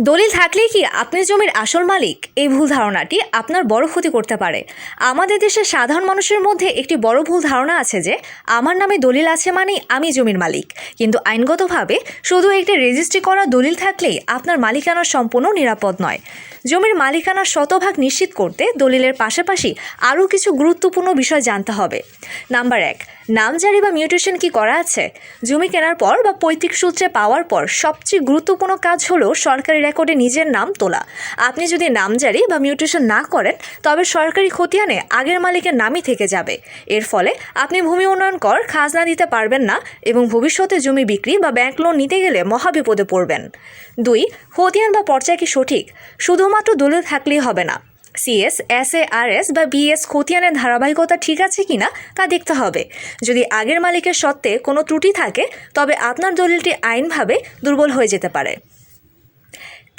দলিল থাকলেই কি আপনি জমির আসল মালিক? এই ভুল ধারণাটি আপনার বড় ক্ষতি করতে পারে। আমাদের দেশের সাধারণ মানুষের মধ্যে একটি বড় ভুল ধারণা আছে যে আমার নামে দলিল আছে মানেই আমি জমির মালিক। কিন্তু আইনগতভাবে শুধু একটি রেজিস্ট্রি করা দলিল থাকলেই আপনার মালিকানা সম্পূর্ণ নিরাপদ নয়। জমির মালিকানার শতভাগ নিশ্চিত করতে দলিলের পাশাপাশি আরও কিছু গুরুত্বপূর্ণ বিষয় জানতে হবে। নাম্বার 1, নামজারি বা মিউটেশন কি করা আছে? জমি কেনার পর বা পৈতৃক সূত্রে পাওয়ার পর সবচেয়ে গুরুত্বপূর্ণ কাজ হলো সরকারি রেকর্ডে নিজের নাম তোলা। আপনি যদি নামজারি বা মিউটেশন না করেন তবে সরকারি খতিয়ানে আগের মালিকের নামই থেকে যাবে। এর ফলে আপনি ভূমি উন্নয়ন কর খাজনা দিতে পারবেন না এবং ভবিষ্যতে জমি বিক্রি বা ব্যাংক লোন নিতে গেলে মহাবিপদে পড়বেন। 2, খতিয়ান বা পর্যায় কি সঠিক? শুধুমাত্র দলিল থাকলেই হবে না। সিএস, এসএআরএস বা বিএস খতিয়ানের ধারাবাহিকতা ঠিক আছে কিনা তা দেখতে হবে। যদি আগের মালিকের সত্ত্বে কোনো ত্রুটি থাকে তবে আপনার দলিলটি আইনভাবে দুর্বল হয়ে যেতে পারে।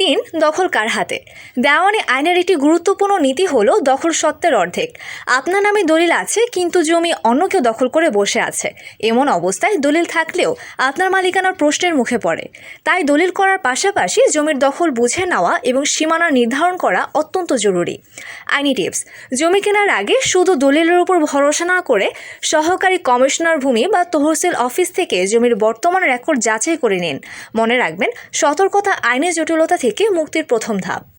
3, দখল কার হাতে? দেওয়ানি আইনের একটি গুরুত্বপূর্ণ নীতি হলো দখল সত্ত্বের অর্ধেক। আপনার নামে দলিল আছে কিন্তু জমি অন্য কেউ দখল করে বসে আছে। এমন অবস্থায় দলিল থাকলেও আপনার মালিকানার প্রশ্নের মুখে পড়ে। তাই দলিল করার পাশাপাশি জমির দখল বুঝে নেওয়া এবং সীমানা নির্ধারণ করা অত্যন্ত জরুরি। আইনি টিপস: জমি কেনার আগে শুধু দলিলের উপর ভরসা না করে সহকারী কমিশনার ভূমি বা তহসিল অফিস থেকে জমির বর্তমান রেকর্ড যাচাই করে নিন। মনে রাখবেন, সতর্কতা আইনের জটিলতা থেকে মুক্তির প্রথম ধাপ।